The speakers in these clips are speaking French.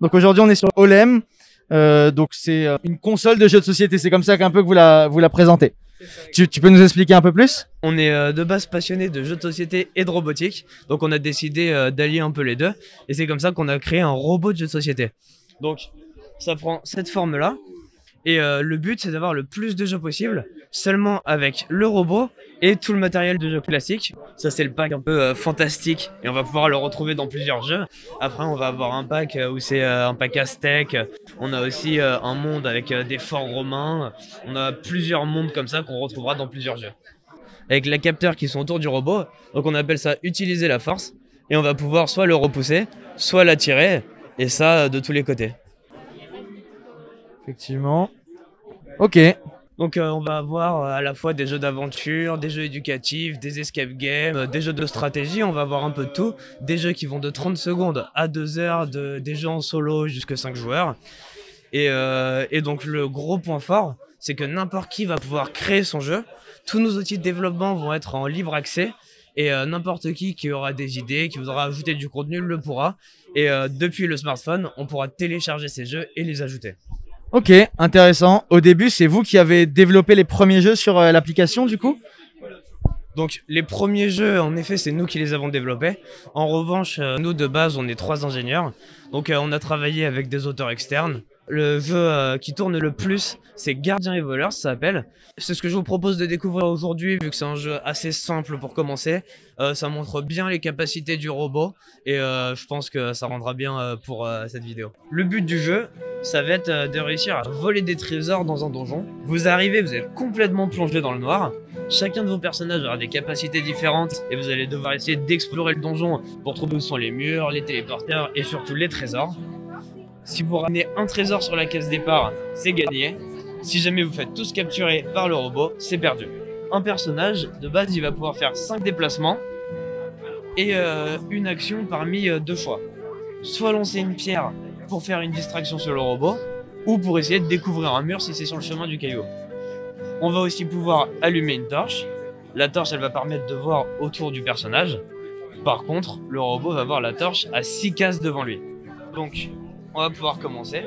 Donc aujourd'hui on est sur Olem, donc c'est une console de jeux de société, c'est comme ça qu'un peu que vous la présentez. Tu peux nous expliquer un peu plus? On est de base passionné de jeux de société et de robotique, donc on a décidé d'allier un peu les deux, et c'est comme ça qu'on a créé un robot de jeu de société. Donc ça prend cette forme-là, et le but c'est d'avoir le plus de jeux possible, seulement avec le robot et tout le matériel de jeu classique. Ça c'est le pack un peu fantastique, et on va pouvoir le retrouver dans plusieurs jeux. Après on va avoir un pack où c'est un pack aztèque, on a aussi un monde avec des forts romains, on a plusieurs mondes comme ça qu'on retrouvera dans plusieurs jeux. Avec les capteurs qui sont autour du robot, donc on appelle ça utiliser la force, et on va pouvoir soit le repousser, soit l'attirer, et ça de tous les côtés. Effectivement. Ok. Donc on va avoir à la fois des jeux d'aventure, des jeux éducatifs, des escape games, des jeux de stratégie, on va avoir un peu de tout. Des jeux qui vont de 30 secondes à 2 heures, des jeux en solo jusqu'à 5 joueurs. Et donc le gros point fort, c'est que n'importe qui va pouvoir créer son jeu. Tous nos outils de développement vont être en libre accès. Et n'importe qui aura des idées, qui voudra ajouter du contenu, le pourra. Et depuis le smartphone, on pourra télécharger ces jeux et les ajouter. Ok, intéressant. Au début, c'est vous qui avez développé les premiers jeux sur l'application du coup? Donc les premiers jeux, en effet, c'est nous qui les avons développés. En revanche, nous de base, on est 3 ingénieurs. Donc on a travaillé avec des auteurs externes. Le jeu qui tourne le plus, c'est Gardien et Voleur, ça s'appelle. C'est ce que je vous propose de découvrir aujourd'hui, vu que c'est un jeu assez simple pour commencer. Ça montre bien les capacités du robot, et je pense que ça rendra bien pour cette vidéo. Le but du jeu, ça va être de réussir à voler des trésors dans un donjon. Vous arrivez, vous êtes complètement plongé dans le noir. Chacun de vos personnages aura des capacités différentes, et vous allez devoir essayer d'explorer le donjon pour trouver où sont les murs, les téléporteurs et surtout les trésors. Si vous ramenez un trésor sur la case départ, c'est gagné. Si jamais vous faites tous capturer par le robot, c'est perdu. Un personnage, de base, il va pouvoir faire 5 déplacements et une action parmi 2 choix. Soit lancer une pierre pour faire une distraction sur le robot, ou pour essayer de découvrir un mur si c'est sur le chemin du caillou. On va aussi pouvoir allumer une torche. La torche, elle va permettre de voir autour du personnage. Par contre, le robot va voir la torche à 6 cases devant lui. Donc, on va pouvoir commencer.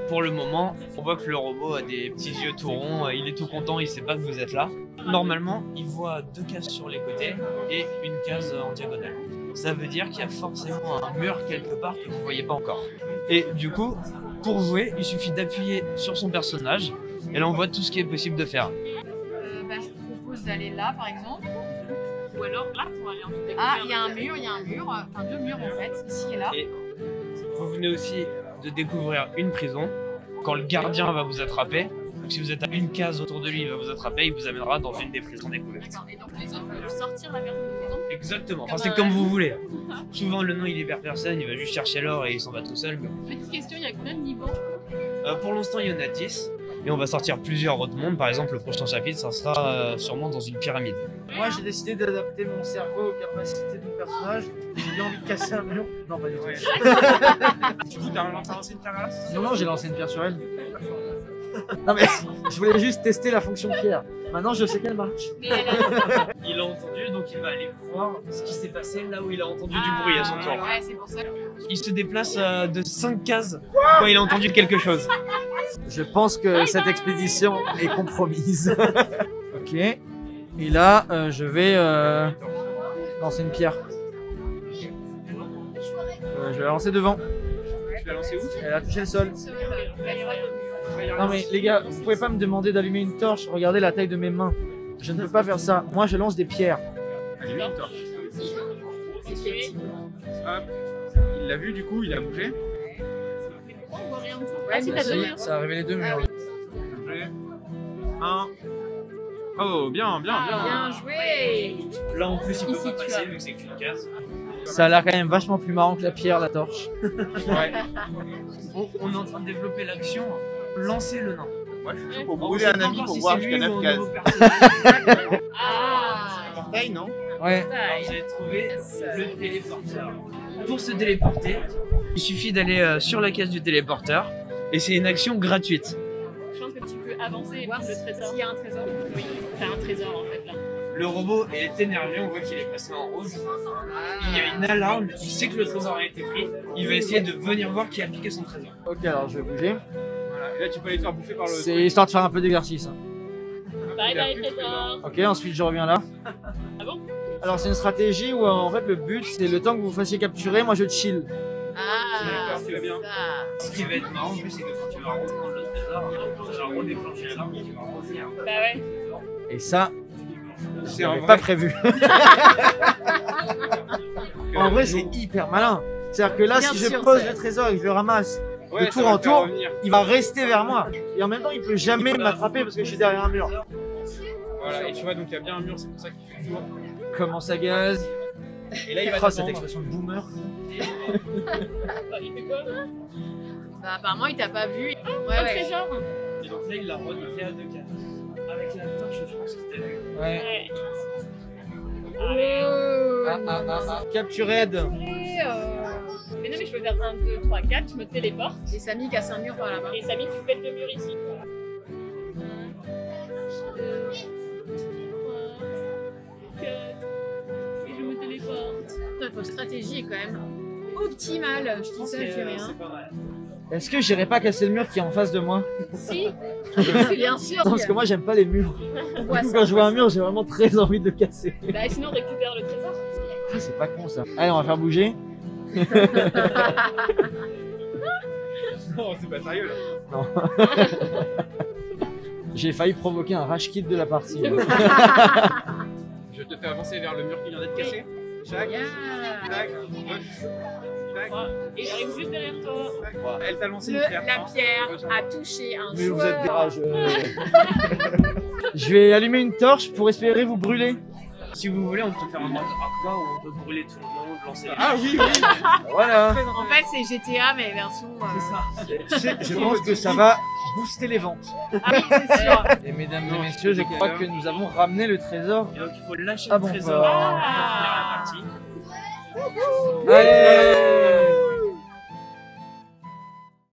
Pour le moment, on voit que le robot a des petits yeux tout ronds, il est tout content, il sait pas que vous êtes là. Normalement, il voit 2 cases sur les côtés et une case en diagonale. Ça veut dire qu'il y a forcément un mur quelque part que vous voyez pas encore. Et du coup, pour jouer, il suffit d'appuyer sur son personnage et là on voit tout ce qui est possible de faire. Je vous propose d'aller là par exemple. Ou alors là pour aller en fait. Ah, il y a un mur, enfin 2 murs en fait, ici et là. Et vous venez aussi de découvrir une prison. Quand le gardien va vous attraper, donc si vous êtes à une case autour de lui, il va vous attraper, il vous amènera dans une des prisons découvertes. D'accord. Et donc les autres peuvent sortir la merde de prison. Exactement, enfin c'est comme vous voulez. Souvent le nom il libère personne, il va juste chercher l'or et il s'en va tout seul. Petite question, il y a combien de niveaux? Pour l'instant il y en a 10 et on va sortir plusieurs autres mondes. Par exemple le prochain chapitre ça sera sûrement dans une pyramide. Moi j'ai décidé d'adapter mon cerveau aux capacités de mon personnage. J'ai bien envie de casser un mur. Non, pas du tout. Du coup, t'as lancé une pierre là? Non, j'ai lancé une pierre sur elle. Non mais je voulais juste tester la fonction pierre. Maintenant je sais qu'elle marche. Il a entendu donc il va aller voir ce qui s'est passé là où il a entendu du bruit à son tour. Ouais, c'est pour ça. Il se déplace de 5 cases quand il a entendu quelque chose. Je pense que cette expédition est compromise. Ok. Et là, je vais lancer une pierre. Je vais la lancer devant. Tu l'as lancé où? Elle a touché le sol. Non mais les gars, vous pouvez pas me demander d'allumer une torche. Regardez la taille de mes mains. Je ne peux pas faire ça. Moi, je lance des pierres. Allumez une torche. Hop. Il l'a vu du coup, il a bougé. On voit rien du tout. Ouais, Ah, si t'as 2 murs. Ça a révélé 2 murs. Bougé. 1. Oh, bien, bien, bien. Bien joué. Là en plus il peut Ici, pas tu passer as- vu que c'est qu'une case. Ça a l'air quand même vachement plus marrant que la pierre, la torche. Ouais. On est en train de développer l'action. Lancer le nain. Moi, je suis chaud pour On brûler sait un pas ami encore pour si voir c'est jusqu'à lui 9 ou un cases. nouveau personnage. Ah. Portail, non? Ouais. Alors, vous allez trouver le téléporteur. Pour se téléporter, il suffit d'aller sur la case du téléporteur et c'est une action gratuite. Je pense que tu peux avancer et Voir prendre le trésor. s'il y a un trésor. Oui, t'as un trésor en fait là. Le robot est énervé, on voit qu'il est passé en rouge. Il y a une alarme, il sait que le trésor a été pris. Il va essayer de venir voir qui a piqué son trésor. Ok, alors je vais bouger. Voilà. Et là, tu peux aller te faire bouffer par le. C'est histoire de faire un peu d'exercice. Hein. Bye bye, trésor. Ok, ensuite je reviens là. Ah bon? Alors c'est une stratégie où en fait le but c'est le temps que vous fassiez capturer, moi je chill. Ah, D'accord, tu vas bien. ça. Ce qui va être marrant, en plus, c'est que quand tu vas reprendre le trésor, tu vas redéclencher l'alarme et tu vas revenir. Bah ouais. Et ça, C'est j'avais un pas vrai. prévu. En vrai c'est hyper malin. C'est-à-dire que là Bien si je sûr, pose c'est- le trésor et que je le ramasse, Ouais, de ça tour va en te faire tour, revenir. il va rester vers moi. Et en même temps il peut jamais m'attraper parce que je suis derrière un mur. Voilà, et tu vois, donc il y a bien un mur, c'est pour ça qu'il fait le tour. Comment ça gaze. Et là, il va Oh, cette t'attendre. expression de boomer. Bah, il fait quoi? Bah, apparemment, il t'a pas vu. Ouais, Un ouais. trésor. Et donc là, il l'a redéfait à 2 cases. Avec la torche, je pense qu'il t'a vu. Ouais. Ouais. Captured. Mais non, mais je peux faire 1, 2, 3, 4, je me téléporte. Et Samy casse un mur par là-bas. Et Samy, tu pètes le mur ici. 1, 2, 3, 4. Et je me téléporte. Notre stratégie est quand même optimale. Je dis ça, je dis rien. C'est pas mal. Est-ce que j'irai pas casser le mur qui est en face de moi? Si. Bien sûr. Non, parce que moi j'aime pas les murs. On Du voit coup, ça. quand je vois un mur, j'ai vraiment très envie de le casser. Bah, sinon, on récupère le trésor. Ah, c'est pas con ça. Allez, on va faire bouger. Non, c'est pas sérieux là. Non. J'ai failli provoquer un rage kit de la partie. Je te fais avancer vers le mur qui vient d'être cassé. Chac, Yeah. chac, gauche, chac, Et j'arrive juste derrière toi. chac. Elle t'a lancé une La pierre. pierre a touché un Mais joueur. vous êtes des rageux. Je vais allumer une torche pour espérer vous brûler. Si vous voulez, on peut faire un mode hardcore où on peut brûler tout le monde, lancer les Ah oui, oui. Voilà. En fait, c'est GTA, mais version. Je pense que ça va booster les ventes. Ah oui, c'est sûr. Et mesdames et messieurs, je crois que nous avons ramené le trésor. Et donc il faut lâcher Ah le bon, trésor bah. pour finir la partie. Allez.